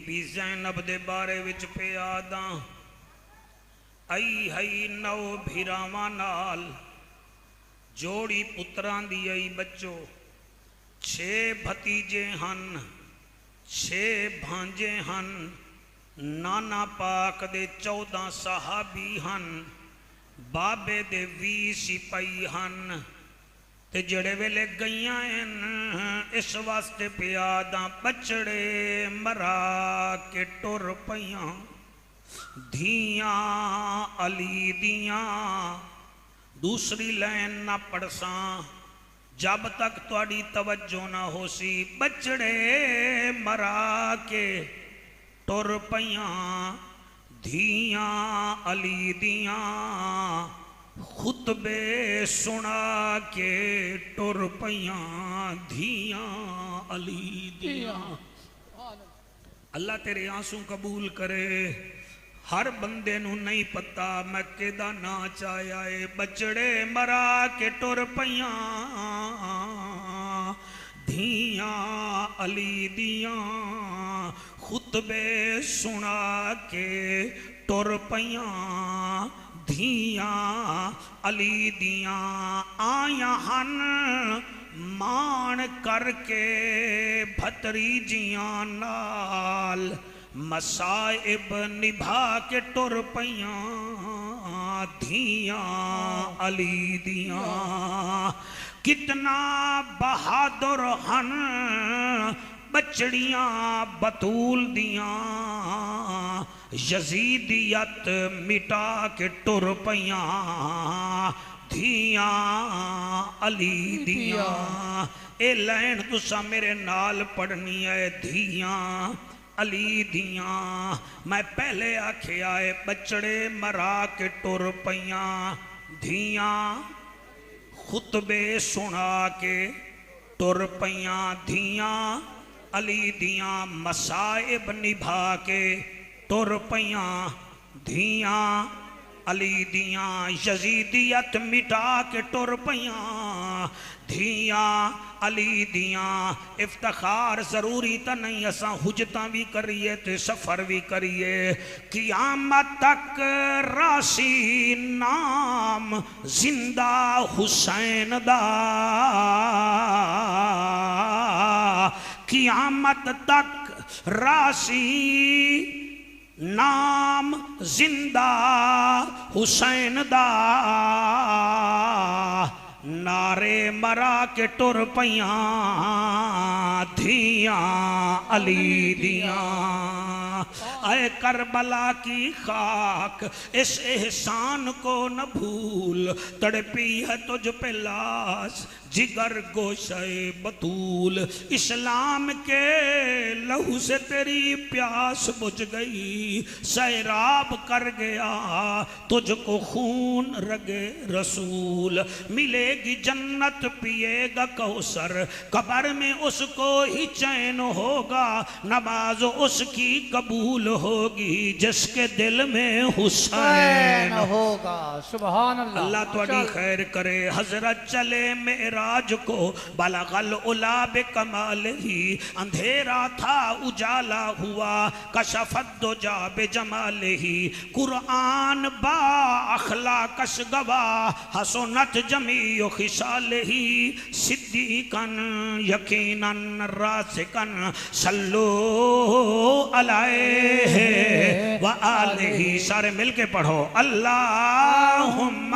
Be زینب دے بارے وچ پیاداں آئی ہئی نو بھیراواں نال جوڑی پتران دی آئی بچو 6 بھتیجے ہن 6 بھانجے ہن نانا پاک دے 14 صحابی ہن بابے دے 20 سپاہی ہن تے جڑے ویلے گئیاں ہیں اس واسطے پیاداں بچڑے مرا کے ٹر پیاں دھیاں علی دیاں دوسری لائن نہ پڑساں جب تک تواڈی توجہ نہ ہو سی بچڑے مرا کے ٹر پیاں دھیاں علی دیاں خطبے سنا کے ٹر پیاں دھیاں علی دیاں اللہ تیرے آنسوں قبول کرے ہر بندے نو نہیں پتا میں کیدا نا چاہیا اے بچڑے مرا کے ٹر پیاں دھیاں علی دیاں خطبے سنا کے ٹر پیاں دھیاں علی دیاں آیاں ہن مان کر کے بھتریجیاں نال مصائب نبھا کے ٹر پیاں دھیاں علی دیاں کتنا بہادر ہن بچڑیاں بطول دیاں یزیدیت مٹا کے ٹر پیاں دھیاں علی دیاں اے لین تسا میرے نال پڑھنی ہے دھیاں علی دیاں میں پہلے آکھے آئے بچڑے مرا کے ٹر پیاں دھیاں خطبے سنا کے ٹر پیاں دھیاں علی دیاں مصائب نبھا کے ٹر پیاں دھیاں علی دیاں یزیدیت مٹا کے ٹر پیاں دھیاں علی دیاں افتخار ضروری تا نہیں اساں حجتاں بھی کریے تے سفر بھی کریے قیامت تک راسی نام زندہ حسین دا قیامت تک راسی نام زندہ حسین دا نعرے مرا کے ٹر پیاں دھیاں علی دیاں اے کربلا کی خاک اس احسان کو نہ بھول تڑپی ہے تجھ پہ لاش جگر گوشہ بطول اسلام کے لہو سے تیری پیاس بجھ گئی سیراب کر گیا تجھ کو خون رگے رسول ملے گی جنت پیے گا کوثر قبر میں اس کو ہی چین ہوگا نماز اس کی قبول ہوگی جس کے دل میں حسین ہوگا سبحان اللہ اللہ تواڈی خیر کرے حضرت چلے معراج کو بلغ العلا بکمالہی اندھیرا تھا اجالا ہوا کشفت دجا بجمالہی قرآن با اخلاقش گواہ حسنت جمیع خصالہی صدیقاً یقیناً راسکاً صلو علیہ وآلہ سارے مل کے پڑھو اللہم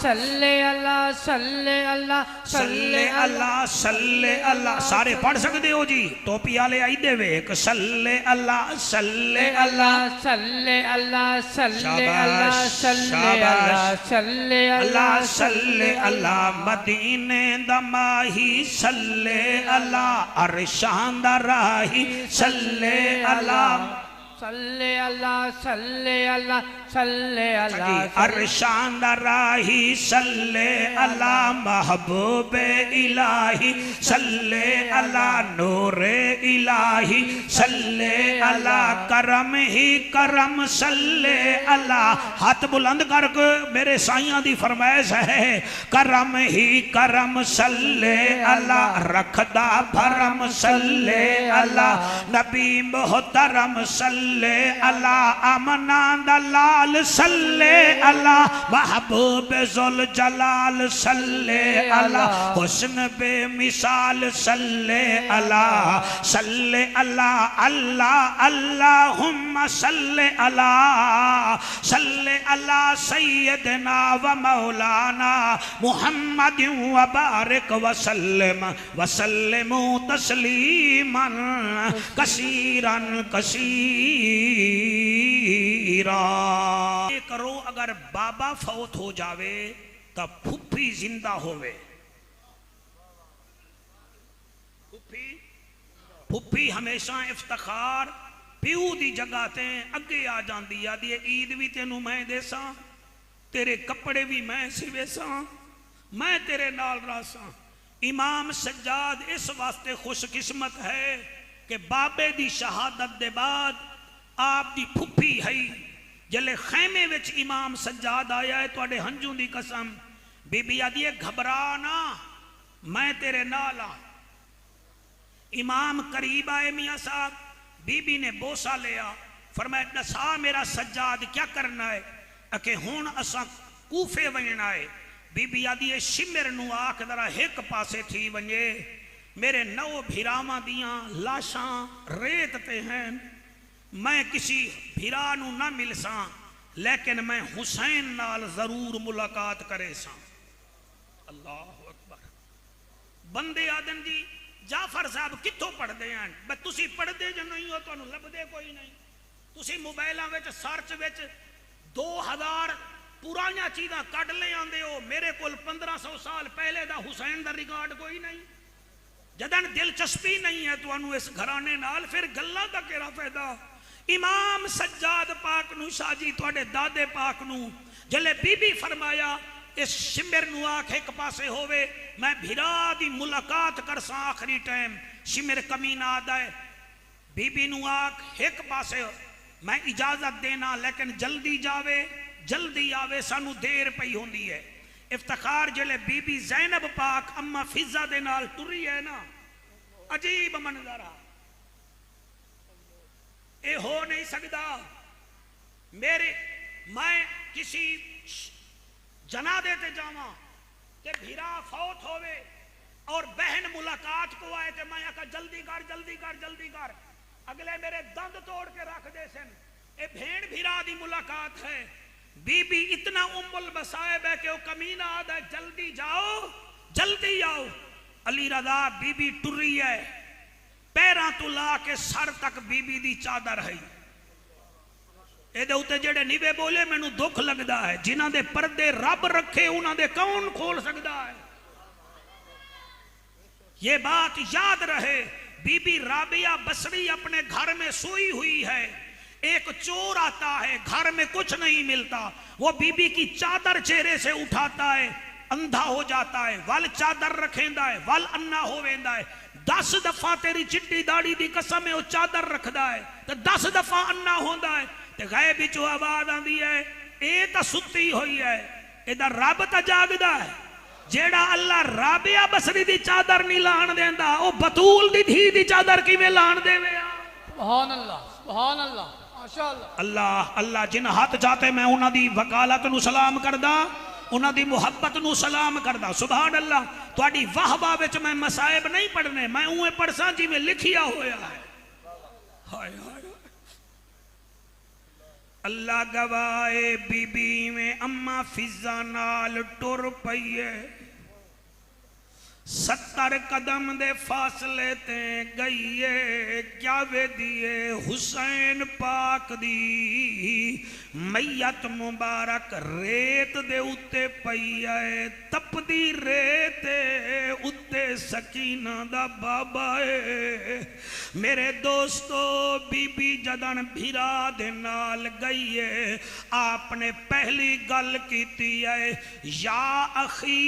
صلی اللہ صلی اللہ صلی اللہ صلی اللہ سارے پڑھ سکتے ہو جی ٹوپی آلے آئی دے وے کہ صلی اللہ صلی اللہ صلی اللہ صلی اللہ صلی اللہ صلی اللہ صلی اللہ مدینے دماہی صلی اللہ عرشان دا راہی صلی اللہ صلی اللہ صلی اللہ صلی اللہ ارشان راہی صلی اللہ محبوب الہی صلی اللہ نور الہی صلی اللہ کرم ہی کرم صلی اللہ. ہاتھ بلند کر کے میرے سائیاں دی فرمائش ہے کرم ہی کرم صلی اللہ رکھدا بھرم صلی اللہ نبی محترم صلی اللہ آمنہ دلال صلی اللہ محبوب ذوالجلال صلی اللہ حسن بے مثال صلی اللہ صلی اللہ اللہ اللہم صلی اللہ صلی اللہ سیدنا و مولانا محمد و بارک وسلم وسلم تسلیما کثیرا کثیرا. یہ کرو اگر بابا فوت ہو جاوے تو پھپھی زندہ ہوئے. پھپھی ہمیشہ افتخار پیو دی جگہ تے اگے آ جاندی یادی عید بھی تینوں میں دے ساں تیرے کپڑے بھی میں سیوے ساں میں تیرے نال راساں. امام سجاد اس واسطے خوش قسمت ہے کہ بابے دی شہادت دے بعد آپ دی پھپھی ہے جلے خیمے وچ امام سجاد آیا ہے توڑے ہنجوں دی قسم بی بی آدھی گھبرانا میں تیرے نال ہاں. امام قریب آئے میاں صاحب بی بی نے بوسا لیا فرمایا دسا میرا سجاد کیا کرنا ہے اکے ہون اساں کوفے ونجنا ہے. بی بی آدھی شمر نو آکھ درہ ایک پاسے تھی ونجے میرے نو بھیراواں دیاں لاشاں ریت تے ہیں میں کسی بھیرا نو نہ مل ساں لیکن میں حسین نال ضرور ملاقات کرے ساں. اللہ اکبر. بندے آدن جی جعفر صاحب کتھوں پڑھ دے ہیں بس تسی پڑھ دے جو نہیں ہو تو انہوں لب دے کوئی نہیں. تسی موبائلہ ویچ سارچ ویچ 2000 پرانیاں چیزاں کٹ لے آندے ہو میرے کول 1500 سال پہلے دا حسین دا ریکارڈ کوئی نہیں. جدن دلچسپی نہیں ہے تو انہوں اس گھرانے نال پھر گلہ دا کیرا فیدہ. امام سجاد پاک نو شاہ جی توڑے دادے پاک نو جلے بی بی فرمایا اس شمر نو آکھ ایک پاسے ہوئے میں بھیرا دی ملاقات کرساں آخری ٹائم. شمر کمینہ آدھا ہے بی بی نو آکھ ایک پاسے میں اجازت دینا لیکن جلدی جاوے جلدی آوے سانو دیر پئی ہوندی ہے. افتخار جلے بی بی زینب پاک اما فضہ دے نال ٹری ہے نا عجیب منظرہ اے ہو نہیں سکتا. میرے میں کسی جنادے تے جاواں کہ بھیرا فوت ہوئے اور بہن ملاقات کو آئے تے میں کہا جلدی کر جلدی کر جلدی کر اگلے میرے دند توڑ کے رکھ دے سن اے بھین بھیرا دی ملاقات ہے. بی بی اتنا البصائب ہے کہ وہ کمینہ آدھا ہے جلدی جاؤ جلدی آؤ. Ali Raza be be tree ہے پیراں تو لا کے سر تک بی بی دی چادر ہے. اے دے ہوتے جڑے نیوے بولے میں نو دکھ لگدا ہے جنہاں دے پردے رب رکھے انہاں دے کون کھول سکدا ہے. یہ بات یاد رہے بی بی رابعہ بصری اپنے گھر میں سوئی ہوئی ہے ایک چور آتا ہے گھر میں کچھ نہیں ملتا وہ بی بی کی چادر چہرے سے اٹھاتا ہے اندھا ہو جاتا ہے ول چادر رکھیندا ہے ول انا ہو ویندا ہے 10 دفعہ تیری چٹی داڑی دی قسم ہے وہ چادر رکھدا ہے تو 10 دفعہ انا ہوندا ہے تے غیب وچوں آواز آندی ہے اے تا ستی ہوئی ہے اے دا رب تا جاگدا ہے. جیڑا اللہ رابعہ بصری دی چادر نہیں لان دیندا او بطول دی دھی دی چادر کیویں لان دیوے. سبحان اللہ سبحان اللہ ماشاءاللہ. اللہ اللہ جن ہاتھ جاتے میں انہاں دی وکالت نو سلام کردا انہاں دی محبت نو سلام کردا. سبحان اللہ. تواڈی واہ واہ وچ میں مصائب نہیں پڑھنے میں اوے پڑھساں جویں لکھیا ہویا ہے. ہائے ہائے اللہ گواہے بی بی میں اما فضہ نال ٹر پئیے 70 قدم دے فاصلے تے گئیے کیا وے دیے حسین پاک دی میت مبارک ریت دے اتے پئی آئے تپدی ریت اتے سکینہ دا بابا ہے میرے دوستو بی بی جدن بھیرا دے نال گئیے آپ نے پہلی گل کیتی ہے یا اخی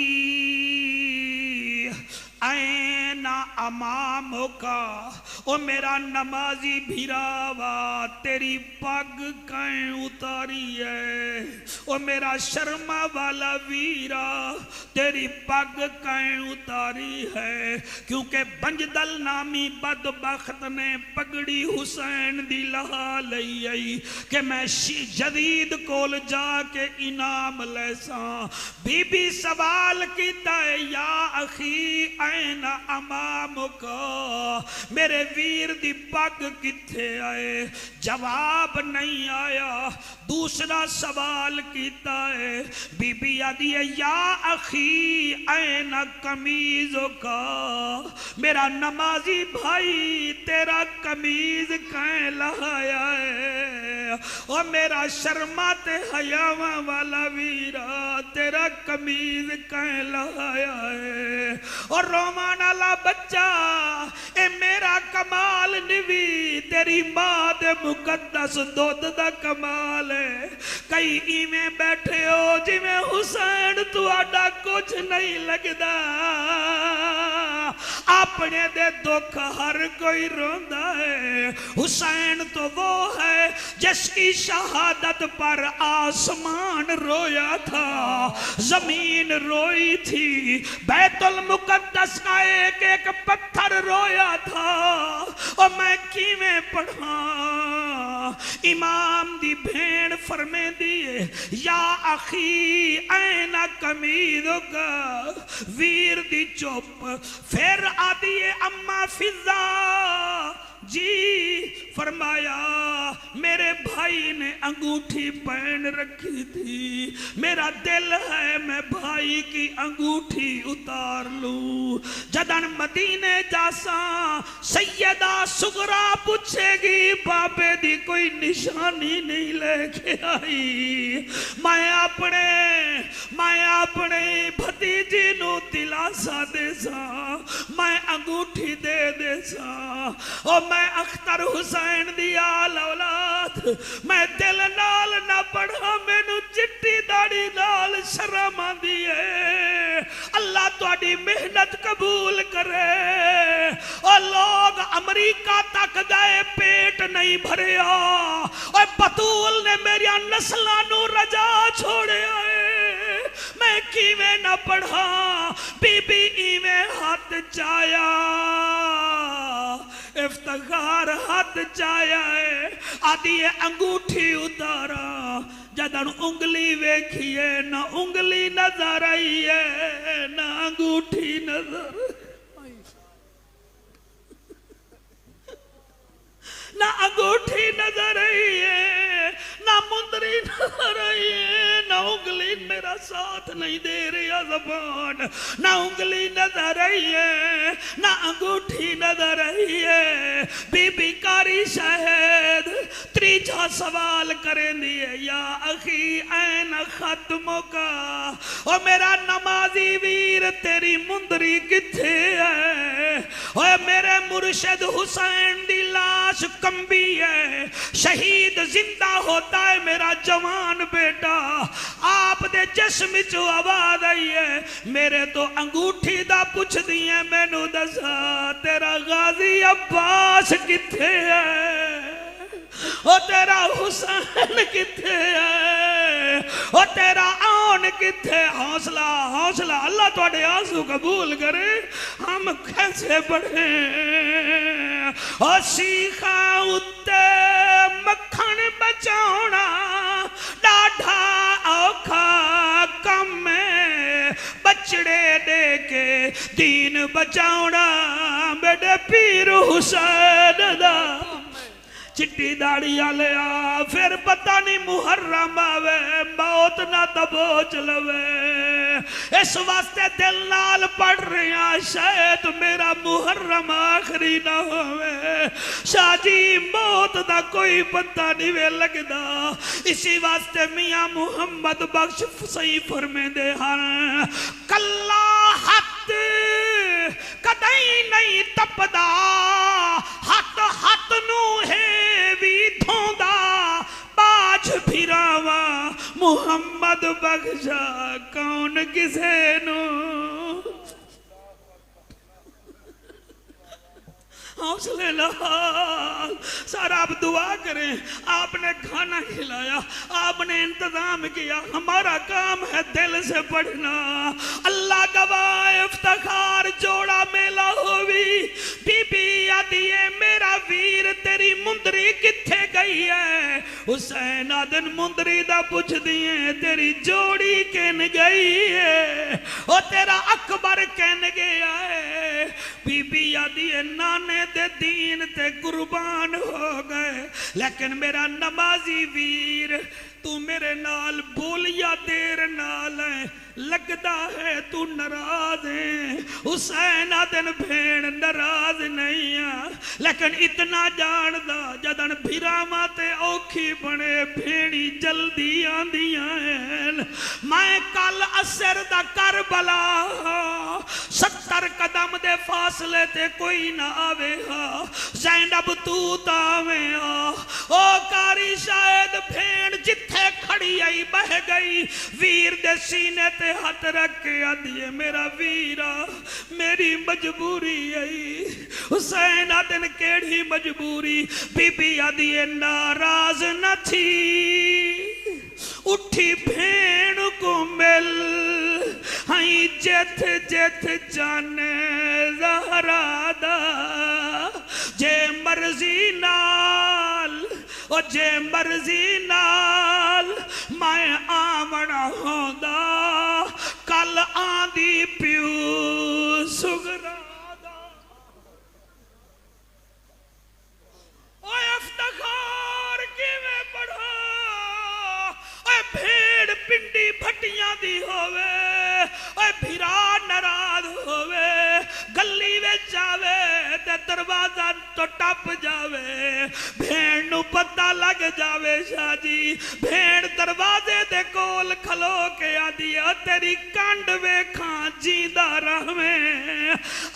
این امامو کا او میرا نمازی بھیراوا تیری پگ کہیں اتاری ہے او میرا شرما والا ویرا تیری پگ کہیں اتاری ہے کیونکہ بنجدل نامی بدبخت نے پگڑی حسین دی لہا لئی آئی کہ میں جدید کول جا کے انعام لیساں بی بی سوال کیتا ہے یا اخی این امامکا میرے ویر دی پگ کتھے آئے جواب نہیں آیا دوسرا سوال کیتا ہے بی بی آدھی ہے یا اخی این کمیزوں کا میرا نمازی بھائی تیرا کمیز کہیں لہایا ہے اور میرا شرمات حیاواں والا ویرا تیرا کمیز کہیں لہایا ہے اور رومان اللہ بچہ اے میرا کمال نوی تیری ماں دے مقدس دودھ دا کمال ہے کئی ایمیں بیٹھے ہو جی میں حسین تو آڈا کچھ نہیں لگدا اپنے دے دکھ ہر کوئی روندہ ہے حسین تو وہ ہے جس کی شہادت پر آسمان رویا تھا زمین روئی تھی بیت المقدس کا ایک ایک پتھر رویا تھا اور میں کیویں پڑھا امام دی بھین فرمے دیئے یا اخی این کمیدو کا ویر دی چوپ پھر آدیے اما فضا جی فرمایا میرے بھائی نے انگوٹھی پہن رکھی تھی میرا دل ہے میں بھائی کی انگوٹھی اتار لوں جدن مدینے جاساں سیدہ سغرا پوچھے گی بابے دی کوئی نشانی نہیں لے کے آئی میں اپنے بھتیجی نو دلاسا دے سا میں انگوٹھی دے سا اور میں اختر حسین دی آل اولاد میں دل نال نہ پڑھا میں نو چٹی داڑی نال شرم آندی ہے اللہ تواڈی محنت قبول کرے اور لوگ امریکہ تک گئے پیٹ نہیں بھریا اور بطول نے میری نسلہ نو رجا چھوڑے آئے میں کیویں نہ پڑھا بی بی ایویں ہاتھ چایا افتخار ہاتھ چایا ہے آدھی انگوٹھی اتارا جدن انگلی ویکھیے نہ انگلی نظر آئی ہے نہ انگوٹھی نظر نہ انگوٹھی نظر آئی ہے نہ مندری نظر آئی ہے نہ انگلی میرا ساتھ نہیں دے رہا زبان نہ انگلی نظر آئی ہے نہ انگوٹھی نظر آئی ہے بی بی کاری شاہد تریجا سوال کریں دیئے یا اخی این ختموں کا اور میرا نمازی ویر تیری مندری کتھے ہے اور میرے مرشد حسین دی لاش کمبی ہے شہید زندہ ہوتا ہے میرا جوان بیٹا آپ دے جسم جو آواز آئی ہے میرے تو انگوٹھی دا پوچھ دیئے میں نو دسا تیرا غازی عباس کتھے ہے او تیرا حسین کتھے ہے او تیرا آن کتھے حوصلہ اللہ تواڈے آنسو قبول کرے ہم کیسے بڑھیں او سیخا اتے مکھن بچاؤنا ڈاڈھا اوکھا کم ہے بچڑے دے کے دین بچاؤنا میرے پیر حسین دا چٹی داڑی والے آ پھر پتہ نہیں محرم آوے موت نہ دبوچ لوے اس واسطے دل نال پڑھ رہے ہیں شاید میرا محرم آخری نہ ہوئے شاہ جی موت دا کوئی پتہ نہیں وے لگدا اسی واسطے میاں محمد بخش صحیح فرمے دے ہاں کلا حد کدئی نہیں تپدا ہاتھ ہاتھ نو ہے بھی دھوندا باج پھراوا محمد بخشا کون کسے نو حوصلے لال سارا آپ دعا کریں آپ نے کھانا کھلایا آپ نے انتظام کیا ہمارا کام ہے دل سے پڑھنا اللہ گواہ افتخار جوڑا میلا ہوئی بی بی آدھیے میرا ویر تیری مندری کتھے گئی ہے حسین آدن مندری دا پوچھ دیئے تیری جوڑی کن گئی ہے او تیرا اکبر کن گیا ہے بی بی آدھیے نانے دے دین تے قربان ہو گئے لیکن میرا نمازی ویر تو میرے نال بولیا دیر نال ہے لگدا ہے تو ناراض ہے حسین آدن بھیڑ ناراض نہیں ہے لیکن اتنا جاندہ جدن بھیراما تے اوکھی بنے بھیڑی جلدی آندیاں ہیں میں کل اثر دا کربلا 70 قدم دے فاصلے تے کوئی نہ آوے ہا زینب تو تاوے ہا او کاری شاید بھیڑ جتھے کھڑی آئی بہ گئی ویر دے سینے تے ہاتھ رکھ کے آدھیے میرا ویرا میری مجبوری آئی حسین آدھن کیڑی مجبوری بی بی آدھیے ناراض نہ تھی اٹھی بھیڑ کو مل ہائی جت جت جانے زہرا دا جے مرضی نال او جے مرضی نال میں آمنا ہوندا کل آندی پیو سگرا دا اوہ افتخار کی میں پڑھا اوہ بھیڑ پنڈی بھٹیاں دی ہوئے اوہ بھیرا ناراض ہوئے گلی وے جاوے تے دروازہ تو ٹپ جاوے بھیڑ نو پتہ لگ جاوے شاہ جی بھیڑ دروازے دے کول کھلو کے آدیا تیری کانڈ وے کھان جیندہ رہویں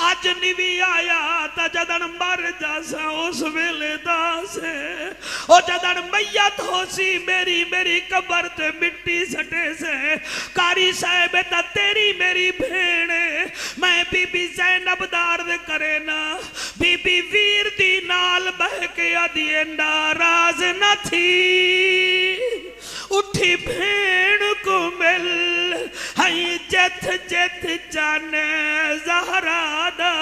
آج نیوی آیا تا جدن مر جاسا اس ویلے دا سے او جدن میت ہو سی میری قبر تے مٹی سٹے سے کاری صاحب تا تیری میری بھیڑے میں بی بی زینب دارد کرے نا بی بی ویر دی نال بہ کے آدھیے ناراض نہ تھی اٹھی بھیڑ کو مل ہائی جت جت جانے زہرا دا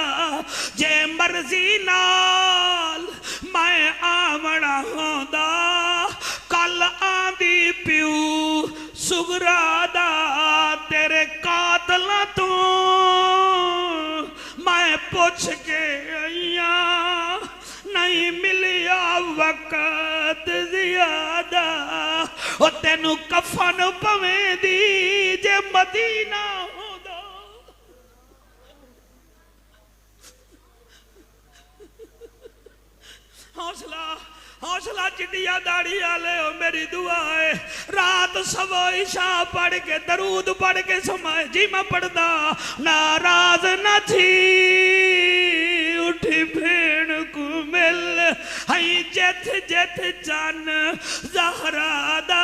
جے مرضی نال میں آمنا ہوندا کل آندی پیو سگرا دا تیرے قاتلہ تو میں پوچھ کے آئیاں نہیں ملیا وقت زیادہ او تینو کفن پویں دی جے مدینہ ہوندا حوصلہ چٹیا داڑی آلے ہو میری دعا ہے رات سو عشاء پڑھ کے درود پڑھ کے سمائے جی میں پڑھدا ناراض نہ تھی اٹھی بھیڑ کو مل ہائی جت جت جان زہرا دا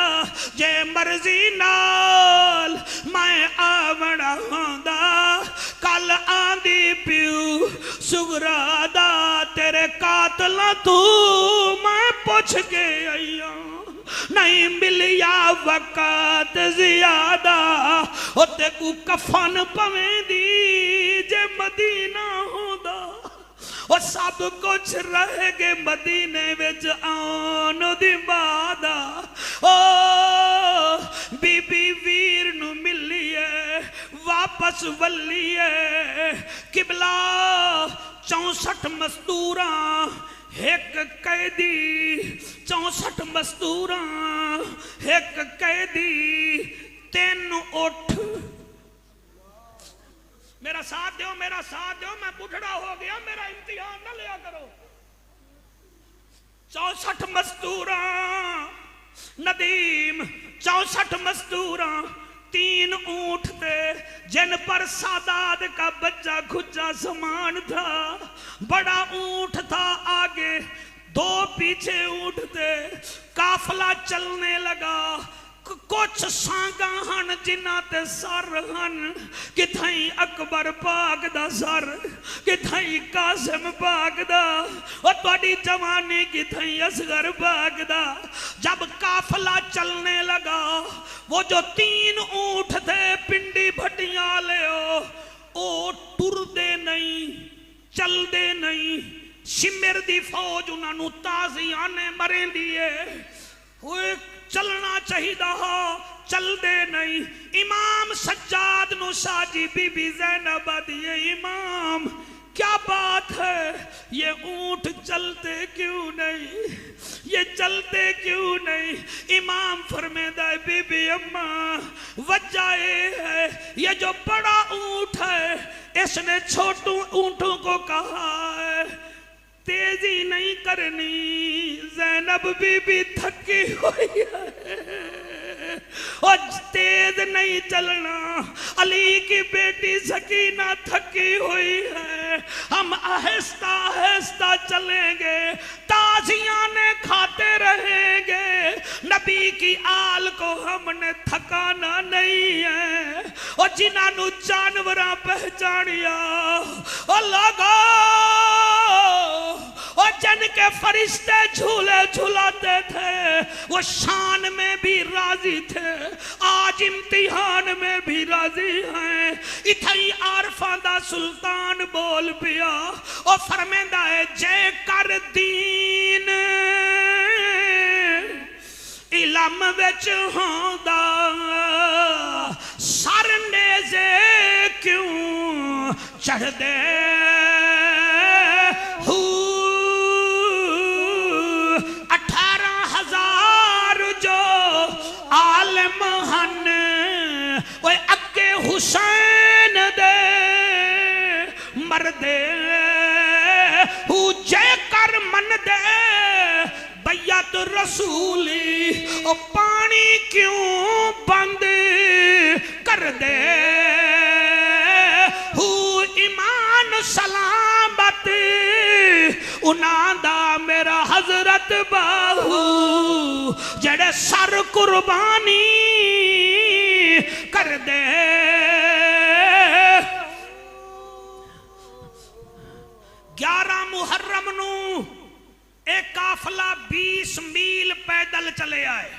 جے مرضی نال میں آمنا ہوندا کل آندی پیو سگرا دا تیرے قاتلہ تو میں پوچھ کے آئیاں نہیں ملیا وقت زیادہ ہوتے کو کفن پویں دی جے مدینہ ہوندا اور سب کچھ رہ گے مدینے وچ آن دی بادہ بی بی ویر نو ملیے واپس ولیے قبلہ 64 مزدوراں ایک قیدی 64 مزدوراں، ایک قیدی 3 اٹھ. میرا ساتھ دیو، میرا ساتھ دیو، میں بڑھڑا ہو گیا، میرا امتحان نہ لیا کرو. 64 مزدوراں ندیم، 64 مزدوراں 3 اونٹ تھے جن پر سادات کا بچہ کھجا سامان تھا. بڑا اونٹ تھا آگے، 2 پیچھے اونٹ تھے. قافلہ چلنے لگا. کچھ سانگاں ہن جنہ تے سر ہن، کتھائیں اکبر پاک دا سر، کتھائیں قاسم پاک دا، اور تواڈی جوانی کتھائیں اصغر پاک دا. جب قافلہ چلنے لگا، وہ جو 3 اونٹ تھے پنڈی بھٹیاں لے او ٹر دے نہیں، چل دے نہیں. شمر دی فوج انہاں نو تازیانے مریں دیئے. ہوئے چلنا چاہیدہ ہو، چل دے نہیں. امام سجاد نو شاجی بی بی زینب دیئے، امام کیا بات ہے، یہ اونٹ چلتے کیوں نہیں، یہ چلتے کیوں نہیں. امام فرمیدہ ہے بی بی اماں وجہ ہے، یہ جو بڑا اونٹ ہے اس نے چھوٹوں اونٹوں کو کہا ہے تیزی نہیں کرنی. زینب بی بی تھکی ہوئی ہے اور تیز نہیں چلنا. علی کی بیٹی سکینہ تھکی ہوئی ہے. ہم آہستہ آہستہ چلیں گے، تازیانے کھاتے رہیں گے. نبی کی آل کو ہم نے تھکانا نہیں ہے. اور جنہاں نو جانوراں پہچانیا اور لوگو، اور جن کے فرشتے جھولے جھلاتے تھے وہ شان میں بھی راضی تھے، آج امتحان میں بھی راضی ہیں. اتھائی عارفاں دا سلطان بول پیا اور فرمیندہ ہے جے کر دین علم وچ ہوندا سر نیزے کیوں چڑھ دے. 18,000 جو عالم ہن وہ اکے حسین دے مردے ہو جے کر من دے بیعت رسولی. او پانی کیوں بند کر دے ہو ایمان سلامت انہاں دا میرا حضرت باہو جڑے سر قربانی کر دے. 11 محرم نو ایک قافلہ 20 میل پیدل چلے آئے.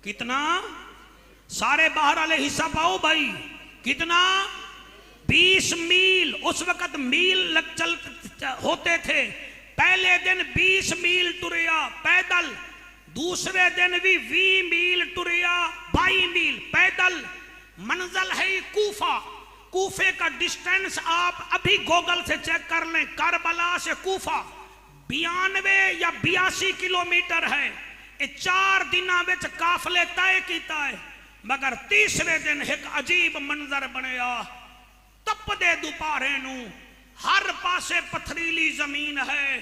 کتنا؟ سارے باہر والے حصہ پاؤ بھائی. کتنا؟ 20 میل. اس وقت میل چل ہوتے تھے. پہلے دن 20 میل ٹریا پیدل، دوسرے دن بھی 20 میل ٹریا، 22 میل پیدل. منزل ہے کوفہ. کوفے کا ڈسٹینس آپ ابھی گوگل سے چیک کر لیں، کربلا سے کوفہ 92 یا 82 کلومیٹر ہے. 4 دنوں وچ قافلے طے کیتا ہے. مگر تیسرے دن ایک عجیب منظر بنیا. تپدے دوپہرے نو ہر پاسے پتھریلی زمین ہے.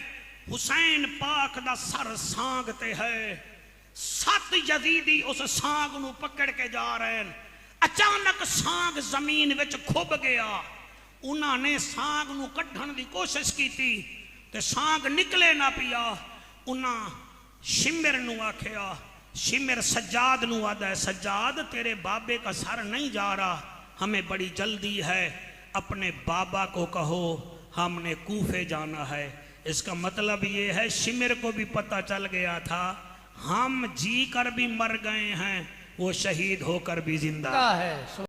حسین پاک دا سر سانگتے ہے. 7 یزیدی اس سانگ نو پکڑ کے جا رہے ہیں. اچانک سانگ زمین وچ کھب گیا. انہاں نے سانگ نو کڈھن دی کوشش کی تھی تے سانگ نکلے نہ پیا. انہاں شمر نو آکھیا، شمر سجاد نو آدھا ہے سجاد تیرے بابے کا سر نہیں جا رہا، ہمیں بڑی جلدی ہے، اپنے بابا کو کہو ہم نے کوفے جانا ہے. اس کا مطلب یہ ہے شمر کو بھی پتہ چل گیا تھا ہم جی کر بھی مر گئے ہیں، وہ شہید ہو کر بھی زندہ ہے.